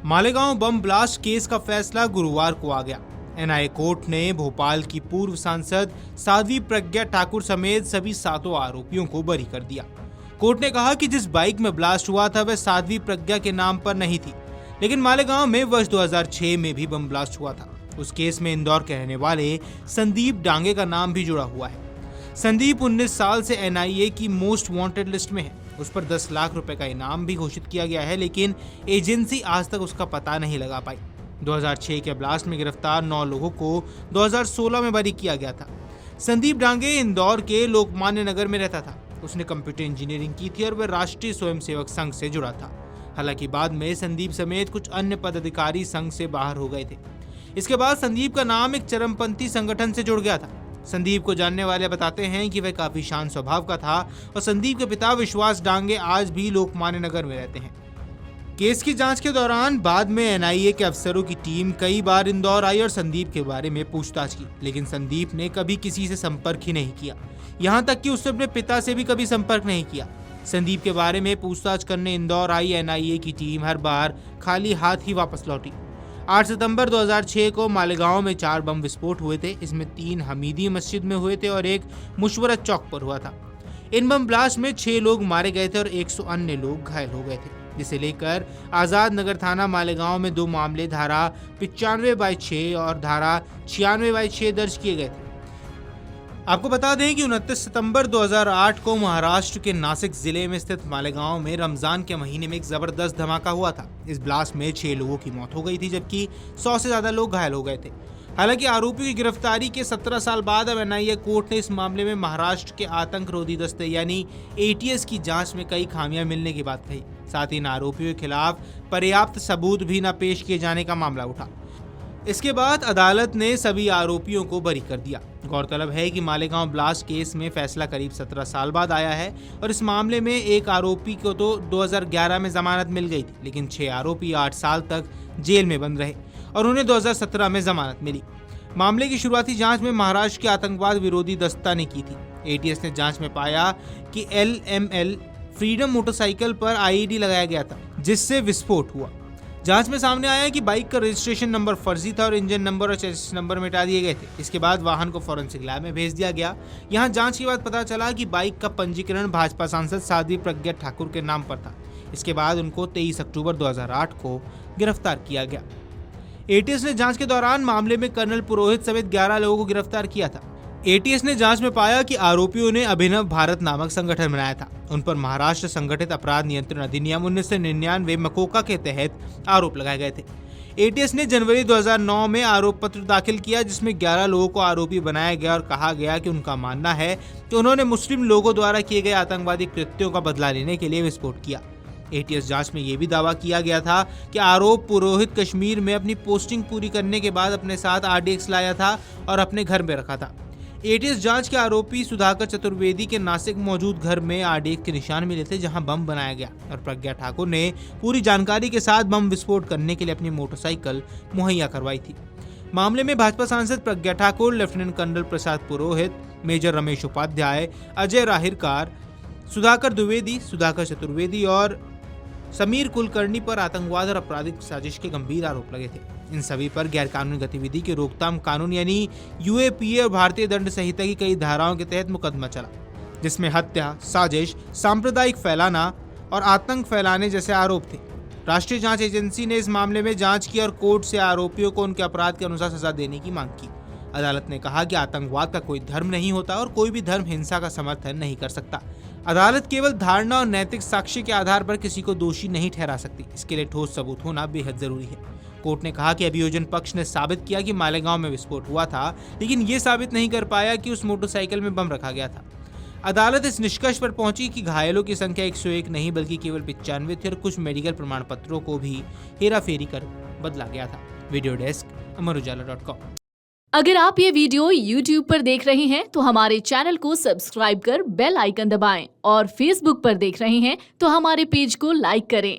Malegaon bomb blast case का फैसला गुरुवार को आ गया। एनआईए कोर्ट ने भोपाल की पूर्व सांसद साध्वी प्रज्ञा ठाकुर समेत सभी 7 आरोपियों को बरी कर दिया। कोर्ट ने कहा कि जिस बाइक में ब्लास्ट हुआ था वह साध्वी प्रज्ञा के नाम पर नहीं थी, लेकिन मालेगांव में वर्ष 2006 में भी बम ब्लास्ट हुआ था। उस केस में इंदौर के रहने वाले संदीप डांगे का नाम भी जुड़ा हुआ है। संदीप 19 साल से एनआईए की मोस्ट वांटेड लिस्ट में है। उस पर 10 लाख रुपए का इनाम भी घोषित किया गया है, लेकिन एजेंसी आज तक उसका पता नहीं लगा पाई। 2006 के ब्लास्ट में गिरफ्तार 9 लोगों को 2016 में बरी किया गया था। संदीप डांगे इंदौर के लोकमान्य नगर में रहता था। उसने कंप्यूटर इंजीनियरिंग की थी और वह राष्ट्रीय स्वयंसेवक संघ से जुड़ा था। हालांकि बाद में संदीप समेत कुछ अन्य पदाधिकारी संघ से बाहर हो गए थे। इसके बाद संदीप का नाम एक चरमपंथी संगठन से जुड़ गया था। संदीप को जानने वाले बताते हैं कि वह काफी शांत स्वभाव का था और संदीप के पिता विश्वास डांगे आज भी लोकमान्य नगर में रहते हैं। केस की जांच के दौरान बाद में एनआईए के अफसरों की टीम कई बार इंदौर आई और संदीप के बारे में पूछताछ की, लेकिन संदीप ने कभी किसी से संपर्क ही नहीं किया। यहाँ तक कि उसने अपने पिता से भी कभी संपर्क नहीं किया। संदीप के बारे में पूछताछ करने इंदौर आई एनआईए की टीम हर बार खाली हाथ ही वापस लौटी। 8 सितंबर 2006 को मालेगांव में 4 बम विस्फोट हुए थे। इसमें 3 हमीदी मस्जिद में हुए थे और एक मुशवरत चौक पर हुआ था। इन बम ब्लास्ट में 6 लोग मारे गए थे और 100 अन्य लोग घायल हो गए थे, जिसे लेकर आजाद नगर थाना मालेगांव में 2 मामले धारा 95/6 और धारा 96/6 दर्ज किए गए थे। आपको बता दें कि 29 सितंबर 2008 को महाराष्ट्र के नासिक जिले में स्थित मालेगांव में रमजान के महीने में एक जबरदस्त धमाका हुआ था। इस ब्लास्ट में 6 लोगों की मौत हो गई थी, जबकि 100 से ज्यादा लोग घायल हो गए थे। हालांकि आरोपियों की गिरफ्तारी के 17 साल बाद अब एनआईए कोर्ट ने इस मामले में महाराष्ट्र के आतंक रोधी दस्ते यानी एटीएस की जांच में कई खामियां मिलने की बात कही। साथ ही इन आरोपियों के खिलाफ पर्याप्त सबूत भी न पेश किए जाने का मामला उठा। इसके बाद अदालत ने सभी आरोपियों को बरी कर दिया। गौरतलब है कि मालेगांव ब्लास्ट केस में फैसला करीब 17 साल बाद आया है और इस मामले में एक आरोपी को तो 2011 में जमानत मिल गई थी, लेकिन 6 आरोपी 8 साल तक जेल में बंद रहे और उन्हें 2017 में जमानत मिली। मामले की शुरुआती जांच में महाराष्ट्र के आतंकवाद विरोधी दस्ता ने की थी। एटीएस ने जांच में पाया कि LML फ्रीडम मोटरसाइकिल पर आईईडी लगाया गया था, जिससे विस्फोट हुआ। जांच में सामने आया कि बाइक का रजिस्ट्रेशन नंबर फर्जी था और इंजन नंबर और चेसिस नंबर मिटा दिए गए थे। इसके बाद वाहन को फॉरेंसिक लैब में भेज दिया गया। यहां जांच के बाद पता चला कि बाइक का पंजीकरण भाजपा सांसद साध्वी प्रज्ञा ठाकुर के नाम पर था। इसके बाद उनको 23 अक्टूबर 2008 को गिरफ्तार किया गया। एटीएस ने जांच के दौरान मामले में कर्नल पुरोहित समेत 11 लोगों को गिरफ्तार किया था। एटीएस ने जांच में पाया कि आरोपियों ने अभिनव भारत नामक संगठन बनाया था। उन पर महाराष्ट्र संगठित अपराध नियंत्रण अधिनियम 1999 मकोका के तहत आरोप लगाए गए थे। एटीएस ने जनवरी 2009 में आरोप पत्र दाखिल किया, जिसमें 11 लोगों को आरोपी बनाया गया और कहा गया कि उनका मानना है कि उन्होंने मुस्लिम लोगों द्वारा किए गए आतंकवादी कृत्यों का बदला लेने के लिए विस्फोट किया। एटीएस जांच में यह भी दावा किया गया था कि आरोप पुरोहित कश्मीर में अपनी पोस्टिंग पूरी करने के बाद अपने साथ RDX लाया था और अपने घर में रखा था। एटीएस जांच के आरोपी सुधाकर चतुर्वेदी के नासिक मौजूद घर में RDX के निशान मिले थे, जहां बम बनाया गया और प्रज्ञा ठाकुर ने पूरी जानकारी के साथ बम विस्फोट करने के लिए अपनी मोटरसाइकिल मुहैया करवाई थी। मामले में भाजपा सांसद Pragya Thakur, lieutenant colonel Prasad Purohit, major Ramesh Upadhyay, Ajay राहिरकार, Sudhakar Dwivedi, Sudhakar Chaturvedi और समीर कुलकर्णी पर आतंकवाद और आपराधिक साजिश के गंभीर आरोप लगे थे। इन सभी पर गैरकानूनी गतिविधि की रोकथाम कानून यानी UAPA और भारतीय दंड संहिता की कई धाराओं के तहत मुकदमा चला, जिसमें हत्या, साजिश, सांप्रदायिक फैलाना और आतंक फैलाने जैसे आरोप थे। राष्ट्रीय जांच एजेंसी ने इस मामले में जांच की और कोर्ट से आरोपियों को उनके अपराध के अनुसार सजा देने की मांग की। अदालत ने कहा कि आतंकवाद का कोई धर्म नहीं होता और कोई भी धर्म हिंसा का समर्थन नहीं कर सकता। अदालत केवल धारणा और नैतिक साक्ष्य के आधार पर किसी को दोषी नहीं ठहरा सकती। इसके लिए ठोस सबूत होना बेहद जरूरी है। कोर्ट ने कहा कि अभियोजन पक्ष ने साबित किया कि मालेगांव में विस्फोट हुआ था, लेकिन ये साबित नहीं कर पाया कि उस मोटरसाइकिल में बम रखा गया था। अदालत इस निष्कर्ष पर पहुंची कि घायलों की संख्या 101 नहीं बल्कि केवल 95 थी और कुछ मेडिकल प्रमाण पत्रों को भी हेराफेरी कर बदला गया था। Video desk Amar Ujala dot com. अगर आप ये वीडियो YouTube पर देख रहे हैं तो हमारे चैनल को सब्सक्राइब कर बेल आइकन दबाएं और Facebook पर देख रहे हैं तो हमारे पेज को लाइक करें।